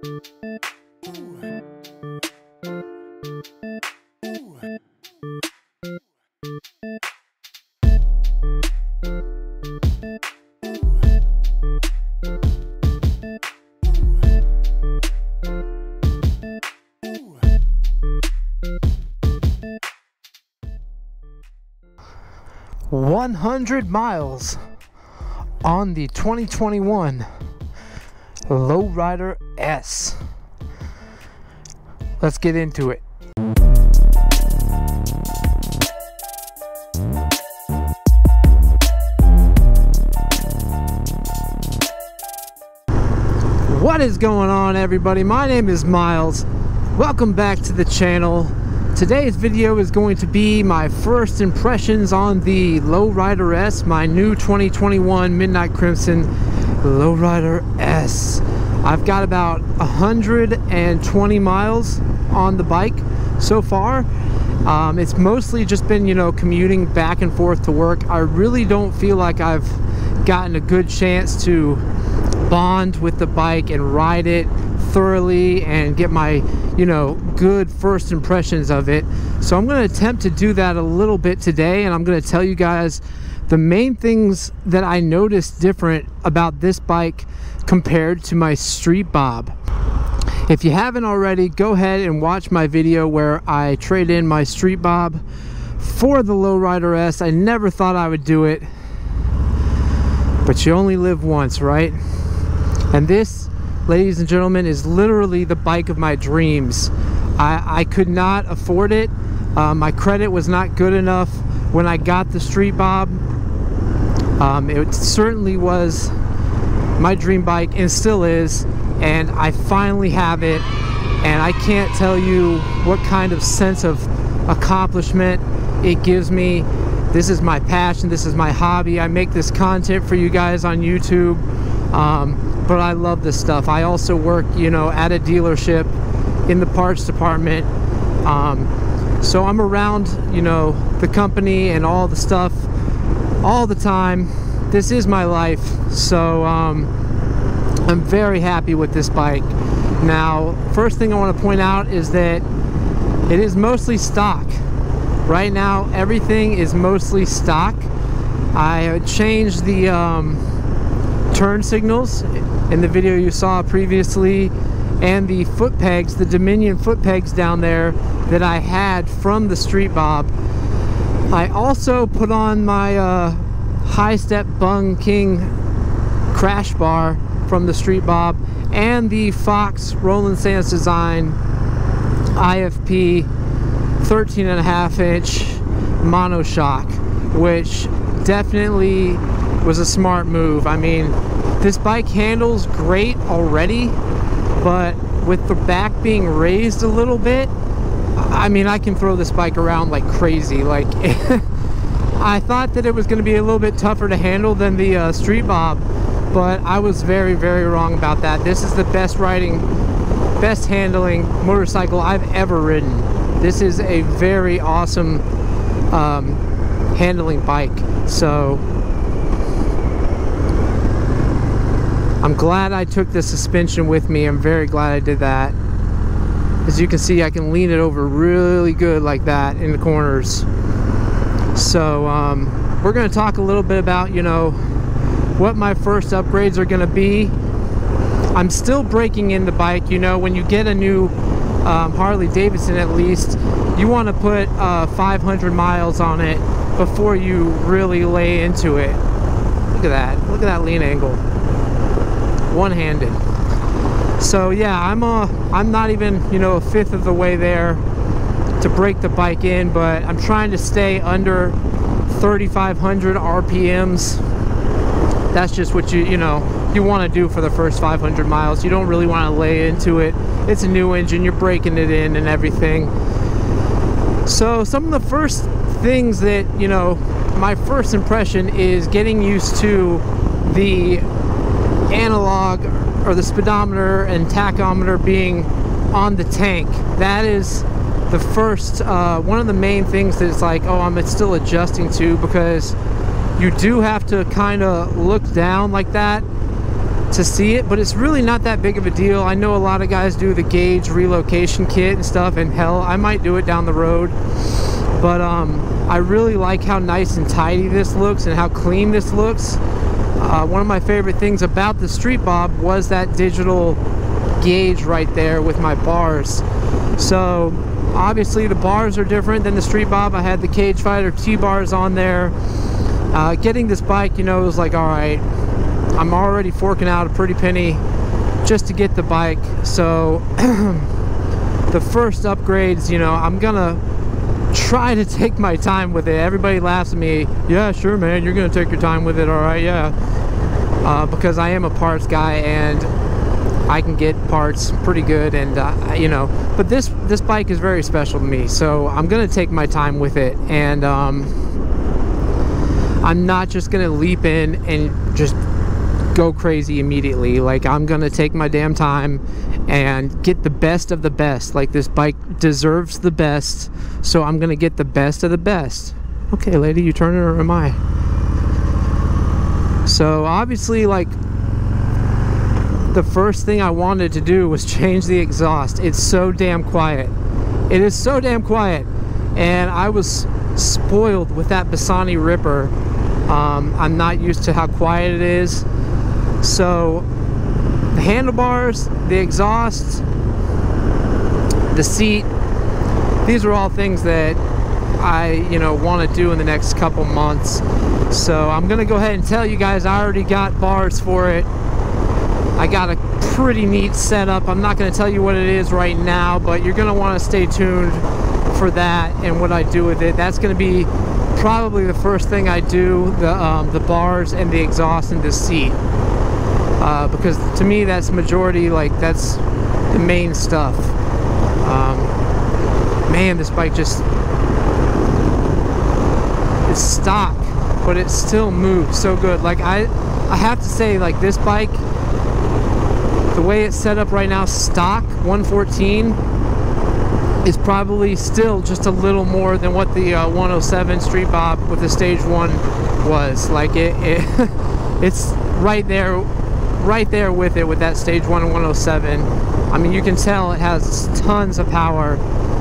$100 miles on the 2021 Lowrider S. Let's get into it. What is going on, everybody? My name is Miles. Welcome back to the channel. Today's video is going to be my first impressions on the Lowrider S, my new 2021 Midnight Crimson Lowrider S. I've got about 120 miles on the bike so far. It's mostly just been, commuting back and forth to work. I really don't feel like I've gotten a good chance to bond with the bike and ride it thoroughly and get my good first impressions of it. So I'm going to attempt to do that a little bit today, and I'm going to tell you guys the main things that I noticed different about this bike compared to my Street Bob. If you haven't already, go ahead and watch my video where I trade in my Street Bob for the Lowrider S. I never thought I would do it, but you only live once, right? And this, ladies and gentlemen, is literally the bike of my dreams. I could not afford it. My credit was not good enough when I got the Street Bob. It certainly was my dream bike and still is, and I finally have it, and I can't tell you what kind of sense of accomplishment it gives me. This is my passion, this is my hobby. I make this content for you guys on YouTube, but I love this stuff. I also work, at a dealership in the parts department, so I'm around, the company and all the stuff all the time. This is my life, so I'm very happy with this bike. Now, first thing I want to point out is that it is mostly stock. Right now, everything is mostly stock. I changed the turn signals in the video you saw previously, and the foot pegs, the Dominion foot pegs down there that I had from the Street Bob. I also put on my high step Bung King crash bar from the Street Bob, and the Fox Roland Sands Design IFP 13.5-inch monoshock, which definitely was a smart move. I mean, this bike handles great already, but with the back being raised a little bit, I mean, I can throw this bike around like crazy. Like, I thought that it was going to be a little bit tougher to handle than the Street Bob, but I was very, very wrong about that. This is the best handling motorcycle I've ever ridden. This is a very awesome handling bike. So I'm glad I took the suspension with me. I'm very glad I did that. As you can see, I can lean it over really good like that in the corners. So we're going to talk a little bit about, what my first upgrades are going to be. I'm still breaking in the bike. When you get a new Harley-Davidson, at least, you want to put 500 miles on it before you really lay into it. Look at that lean angle. One-handed. So yeah, I'm not even a fifth of the way there to break the bike in, but I'm trying to stay under 3,500 RPMs. That's just what you want to do for the first 500 miles. You don't really want to lay into it. It's a new engine, you're breaking it in and everything. So some of the first things that, my first impression is getting used to the analog or the speedometer and tachometer being on the tank. That is the first, one of the main things that it's like, oh, I'm still adjusting to, because you do have to kind of look down like that to see it, but it's really not that big of a deal. I know a lot of guys do the gauge relocation kit and stuff, and hell, I might do it down the road. But I really like how nice and tidy this looks and how clean this looks. One of my favorite things about the Street Bob was that digital gauge right there with my bars. So obviously the bars are different than the Street Bob. I had the Cage Fighter T-bars on there. Getting this bike, you know, it was like, all right, I'm already forking out a pretty penny just to get the bike. So the first upgrades, you know, I'm gonna try to take my time with it. Everybody laughs at me. Yeah, sure, man, you're gonna take your time with it. All right, yeah. Because I am a parts guy and I can get parts pretty good, and you know, but this bike is very special to me, so I'm gonna take my time with it. And I'm not just gonna leap in and just go crazy immediately. Like, I'm gonna take my damn time and get the best of the best. Like, this bike deserves the best, so I'm gonna get the best of the best. Okay, lady, you turning or am I? So obviously, like, the first thing I wanted to do was change the exhaust. It's so damn quiet. It is so damn quiet, and I was spoiled with that Bassani Ripper. I'm not used to how quiet it is. So the handlebars, the exhaust, the seat, these are all things that I, you know, want to do in the next couple months. So I'm gonna go ahead and tell you guys, I already got bars for it. I got a pretty neat setup. I'm not gonna tell you what it is right now, but you're gonna want to stay tuned for that and what I do with it. That's gonna be probably the first thing I do, the bars and the exhaust and the seat. Because to me that's majority, like, that's the main stuff. Man, this bike just, it's stock, but it still moves so good. Like, I have to say, like, this bike, the way it's set up right now, stock 114 is probably still just a little more than what the 107 Street Bob with the Stage 1 was. Like, it's right there with it, with that Stage 1 and 107. I mean, you can tell it has tons of power.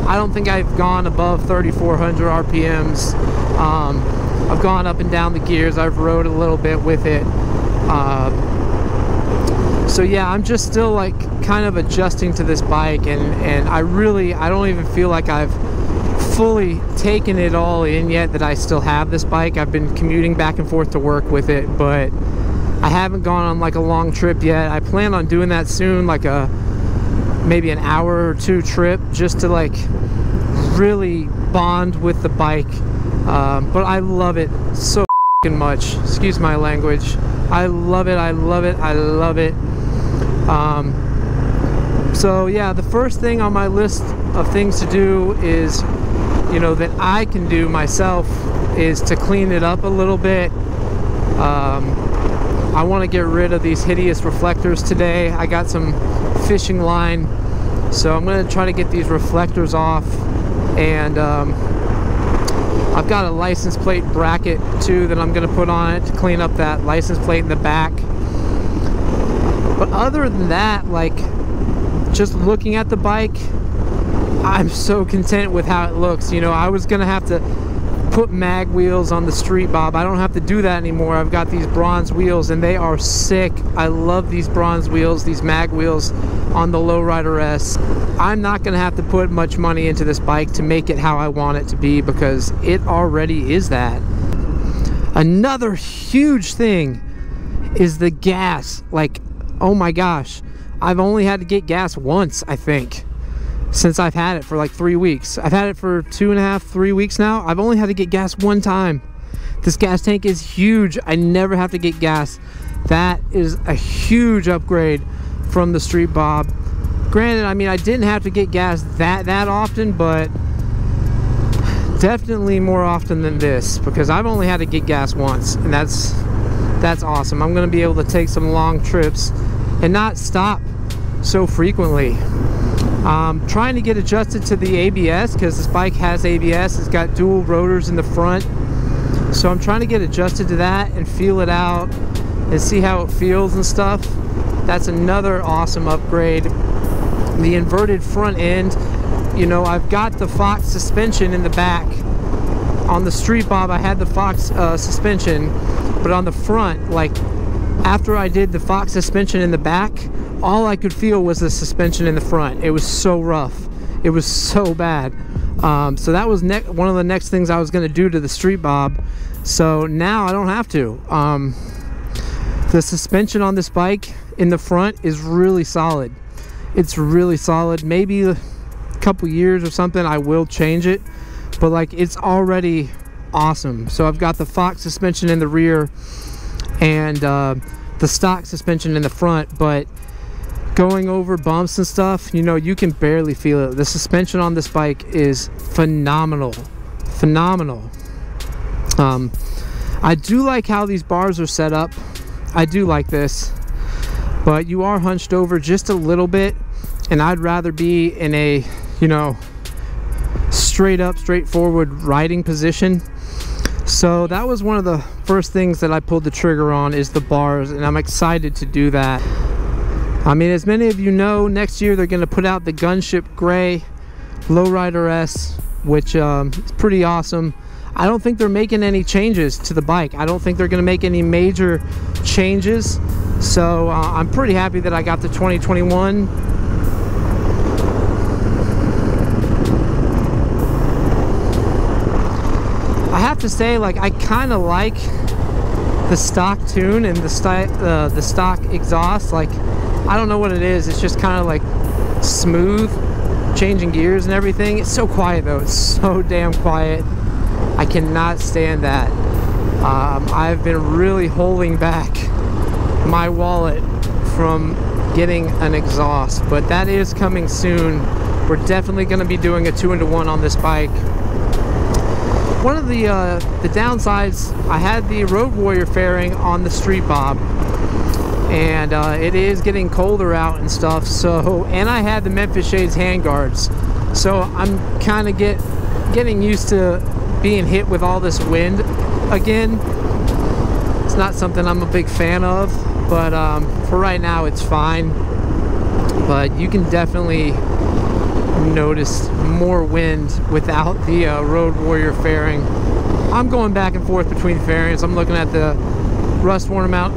I don't think I've gone above 3,400 RPMs. I've gone up and down the gears. I've rode a little bit with it. So yeah, I'm just still, like, kind of adjusting to this bike, and I don't even feel like I've fully taken it all in yet, that I still have this bike. I've been commuting back and forth to work with it, but I haven't gone on, like, a long trip yet. I plan on doing that soon, like maybe an hour or two trip, just to, like, really bond with the bike. But I love it so fucking much. Excuse my language. I love it. I love it. I love it. So yeah, the first thing on my list of things to do is, you know, that I can do myself, is to clean it up a little bit. I want to get rid of these hideous reflectors today. I got some fishing line, so I'm going to try to get these reflectors off. And I've got a license plate bracket too that I'm going to put on it to clean up that license plate in the back. But other than that, like, just looking at the bike, I'm so content with how it looks. You know, I was going to have to put mag wheels on the Street Bob. I don't have to do that anymore. I've got these bronze wheels and they are sick. I love these bronze wheels, these mag wheels on the Lowrider S. I'm not going to have to put much money into this bike to make it how I want it to be, because it already is that. Another huge thing is the gas. Like, oh my gosh, I've only had to get gas once, I think, since I've had it for like 3 weeks. I've had it for 2.5, 3 weeks now. I've only had to get gas one time. This gas tank is huge. I never have to get gas. That is a huge upgrade from the Street Bob. Granted, I mean, I didn't have to get gas that often, but definitely more often than this, because I've only had to get gas once, and that's awesome. I'm going to be able to take some long trips and not stop so frequently. Trying to get adjusted to the ABS, because this bike has ABS. It's got dual rotors in the front, so I'm trying to get adjusted to that and feel it out and see how it feels and stuff. That's another awesome upgrade. The inverted front end, you know, I've got the Fox suspension in the back. On the Street Bob, I had the Fox suspension, but on the front, like after I did the Fox suspension in the back, all I could feel was the suspension in the front. It was so rough. It was so bad. So that was one of the next things I was going to do to the Street Bob. So now I don't have to. The suspension on this bike in the front is really solid. It's really solid. Maybe a couple years or something I will change it, but like it's already awesome. So I've got the Fox suspension in the rear and the stock suspension in the front, but going over bumps and stuff, you know, you can barely feel it. The suspension on this bike is phenomenal. I do like how these bars are set up. I do like this, but you are hunched over just a little bit, and I'd rather be in a, you know, straight up, straightforward riding position. So that was one of the first things that I pulled the trigger on, is the bars, and I'm excited to do that. I mean, as many of you know, next year they're going to put out the Gunship Gray Lowrider S, which is pretty awesome. I don't think they're making any changes to the bike. I don't think they're going to make any major changes. So I'm pretty happy that I got the 2021. I have to say, like, I kind of like the stock tune and the stock exhaust. Like, I don't know what it is. It's just kind of like smooth, changing gears and everything. It's so quiet though. It's so damn quiet. I cannot stand that. I've been really holding back my wallet from getting an exhaust, but that is coming soon. We're definitely going to be doing a 2-in-1 on this bike. One of the downsides, I had the Road Warrior fairing on the Street Bob, and it is getting colder out and stuff. So, and I had the Memphis Shades handguards, so I'm kind of getting used to being hit with all this wind again. It's not something I'm a big fan of, but for right now it's fine. But you can definitely notice more wind without the Road Warrior fairing. I'm going back and forth between fairings. I'm looking at the Rust Worn Mount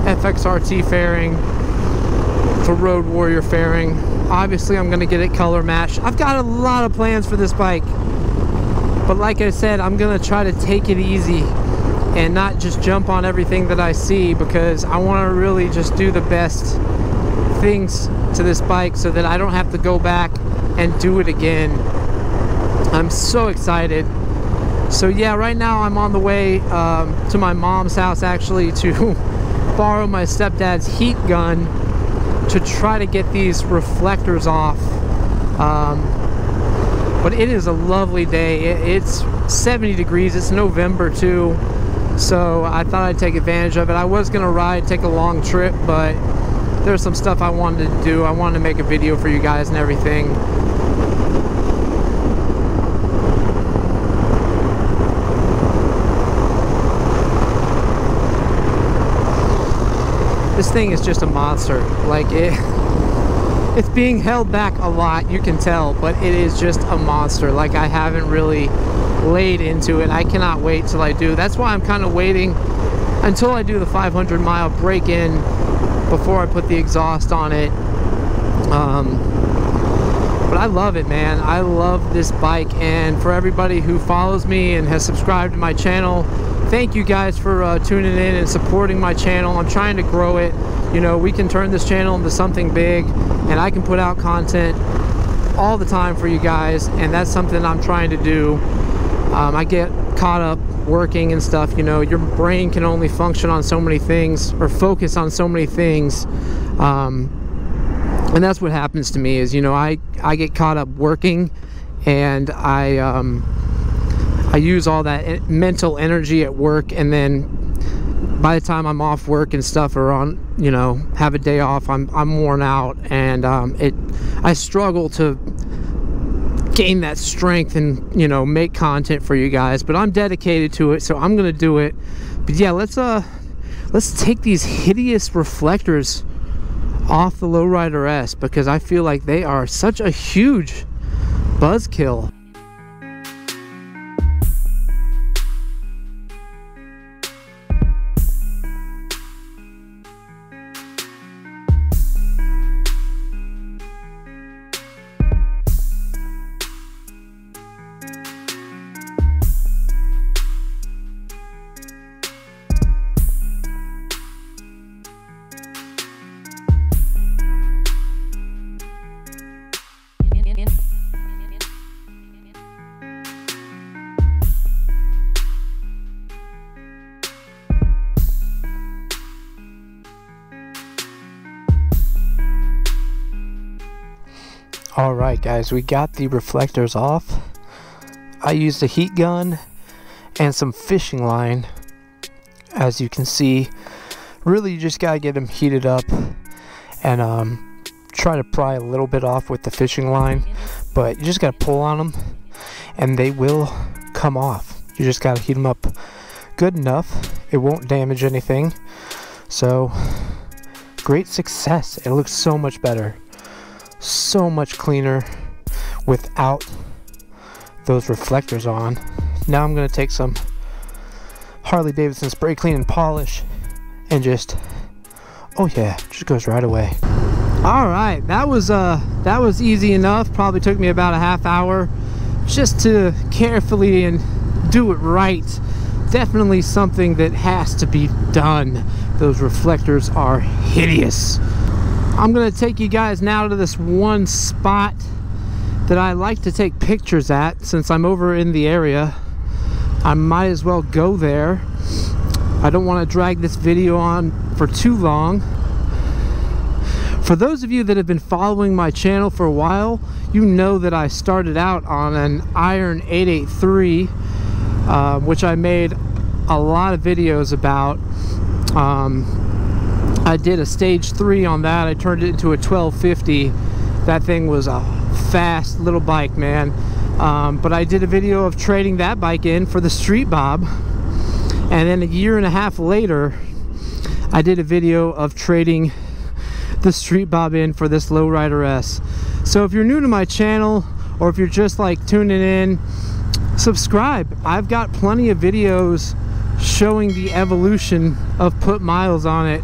FXRT fairing, the Road Warrior fairing. Obviously I'm going to get it color matched. I've got a lot of plans for this bike, but like I said, I'm going to try to take it easy and not just jump on everything that I see, because I want to really just do the best things to this bike so that I don't have to go back and do it again. I'm so excited. So yeah, right now I'm on the way to my mom's house, actually, to borrow my stepdad's heat gun to try to get these reflectors off. But it is a lovely day. It's 70 degrees. It's November too, so I thought I'd take advantage of it. I was gonna take a long trip, but there's some stuff I wanted to do. I wanted to make a video for you guys and everything. This thing is just a monster. Like, it's being held back a lot, you can tell, but it is just a monster. Like, I haven't really laid into it. I cannot wait till I do. That's why I'm kind of waiting until I do the 500-mile break-in before I put the exhaust on it. But I love it, man. I love this bike, and for everybody who follows me and has subscribed to my channel, thank you guys for tuning in and supporting my channel. I'm trying to grow it. You know, we can turn this channel into something big, and I can put out content all the time for you guys, and that's something I'm trying to do. I get caught up working and stuff. You know, your brain can only function on so many things, or focus on so many things, and that's what happens to me. Is, you know, I get caught up working, and I use all that mental energy at work, and then by the time I'm off work and stuff, or on, you know, have a day off, I'm worn out, and I struggle to gain that strength and, you know, make content for you guys. But I'm dedicated to it, so I'm gonna do it. But yeah, let's take these hideous reflectors off the Lowrider S, because I feel like they are such a huge buzzkill. Alright guys, we got the reflectors off. I used a heat gun and some fishing line. As you can see, really you just gotta get them heated up and try to pry a little bit off with the fishing line, but you just gotta pull on them and they will come off. You just gotta heat them up good enough. It won't damage anything. So great success. It looks so much better, so much cleaner without those reflectors on. Now I'm going to take some Harley-Davidson spray clean and polish and just, oh yeah, just goes right away. All right, that was easy enough. Probably took me about a half hour just to carefully and do it right. Definitely something that has to be done. Those reflectors are hideous. I'm gonna take you guys now to this one spot that I like to take pictures at. Since I'm over in the area, I might as well go there. I don't want to drag this video on for too long. For those of you that have been following my channel for a while, you know that I started out on an Iron 883, which I made a lot of videos about. I did a stage 3 on that. I turned it into a 1250. That thing was a fast little bike, man. But I did a video of trading that bike in for the Street Bob, and then a year and a half later I did a video of trading the Street Bob in for this Lowrider S. So if you're new to my channel, or if you're just like tuning in, subscribe. I've got plenty of videos showing the evolution of put miles on it.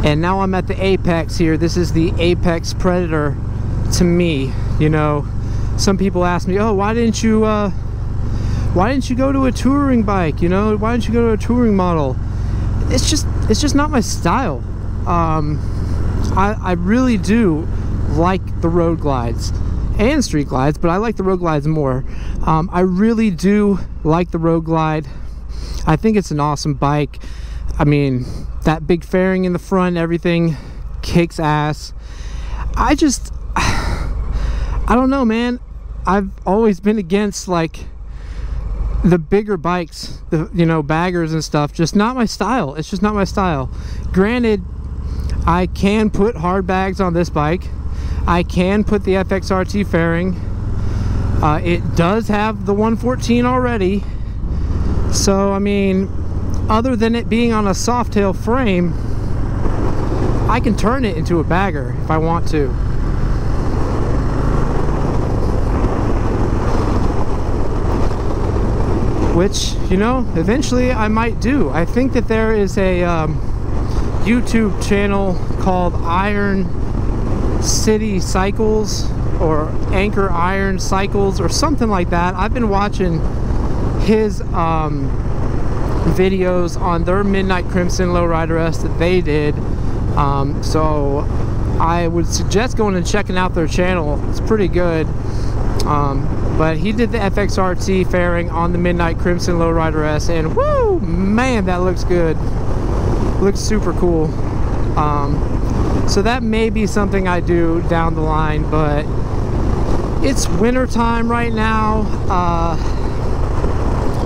And now I'm at the Apex here. This is the Apex Predator to me. You know, some people ask me, oh, why didn't you go to a touring bike? You know, why didn't you go to a touring model? It's just not my style. I really do like the road glides and street glides, but I like the road glides more. I really do like the road glide. I think it's an awesome bike. I mean, that big fairing in the front, everything kicks ass. I don't know, man. I've always been against like the bigger bikes, the, you know, baggers and stuff. Just not my style. It's just not my style. Granted, I can put hard bags on this bike. I can put the FXRT fairing. It does have the 114 already. So, I mean, other than it being on a soft tail frame, I can turn it into a bagger if I want to. Which, you know, eventually I might do. I think that there is a YouTube channel called Iron City Cycles, or Anchor Iron Cycles, or something like that. I've been watching his videos on their Midnight Crimson Lowrider S that they did. So I would suggest going and checking out their channel. It's pretty good. But he did the FXRT fairing on the Midnight Crimson Lowrider S, and woo, man, that looks good. Looks super cool. So that may be something I do down the line, but it's winter time right now.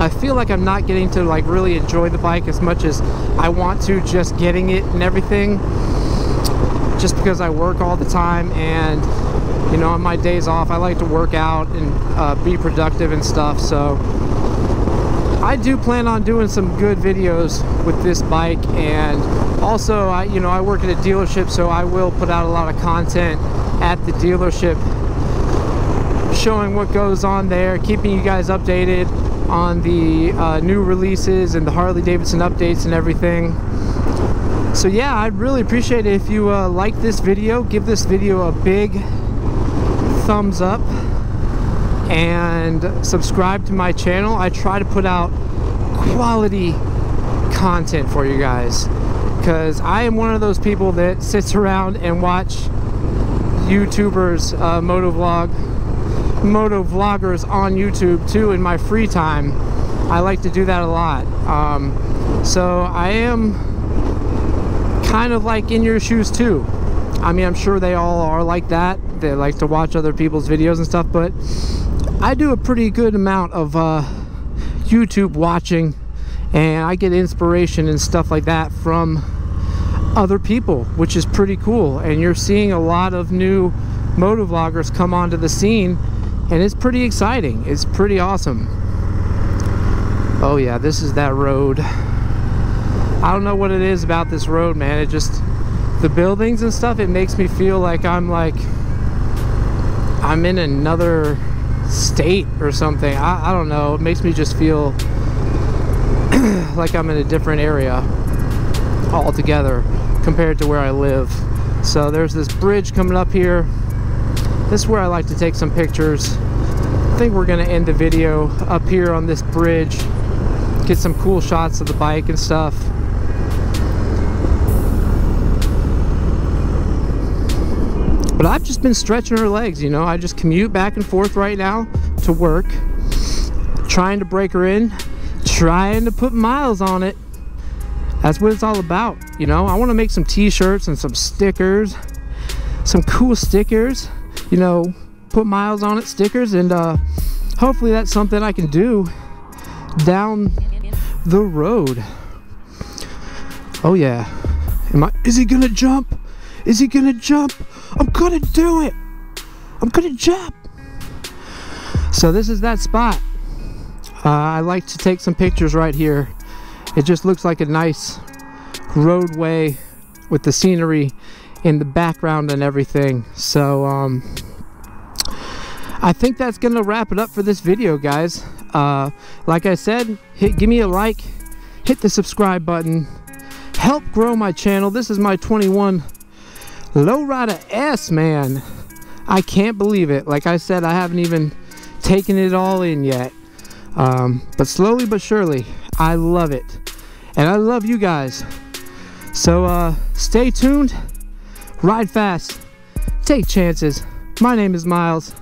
I feel like I'm not getting to like really enjoy the bike as much as I want to, just getting it and everything, just because I work all the time. And you know, on my days off I like to work out and be productive and stuff. So I do plan on doing some good videos with this bike, and also I work at a dealership, so I will put out a lot of content at the dealership showing what goes on there, keeping you guys updated on the new releases and the Harley-Davidson updates and everything. So yeah, I'd really appreciate it if you like this video, give this video a big thumbs up, and subscribe to my channel. I try to put out quality content for you guys, because I am one of those people that sits around and watch YouTubers, motovloggers on YouTube too in my free time. I like to do that a lot. So I am kind of like in your shoes too. I mean, I'm sure they all are like that. They like to watch other people's videos and stuff, but I do a pretty good amount of YouTube watching, and I get inspiration and stuff like that from other people, which is pretty cool. And you're seeing a lot of new motovloggers come onto the scene, and it's pretty exciting. It's pretty awesome. Oh yeah, this is that road. I don't know what it is about this road, man. It just, the buildings and stuff, it makes me feel like I'm in another state or something. I don't know. It makes me just feel like I'm in a different area altogether compared to where I live. So there's this bridge coming up here. This is where I like to take some pictures. I think we're gonna end the video up here on this bridge, get some cool shots of the bike and stuff. But I've just been stretching her legs, you know. I just commute back and forth right now to work, trying to break her in, trying to put miles on it. That's what it's all about, you know. I want to make some t-shirts and some stickers, some cool stickers, you know, put miles on it, stickers, and hopefully that's something I can do down the road. Oh yeah. Is he gonna jump? Is he gonna jump? I'm gonna do it. I'm gonna jump. So this is that spot. I like to take some pictures right here. It just looks like a nice roadway with the scenery in the background and everything. So I think that's gonna wrap it up for this video, guys. Like I said, give me a like, hit the subscribe button, help grow my channel. This is my 21 Lowrider S, man. I can't believe it. Like I said, I haven't even taken it all in yet, but slowly but surely I love it, and I love you guys. So stay tuned, ride fast, take chances. My name is Miles,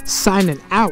signing out.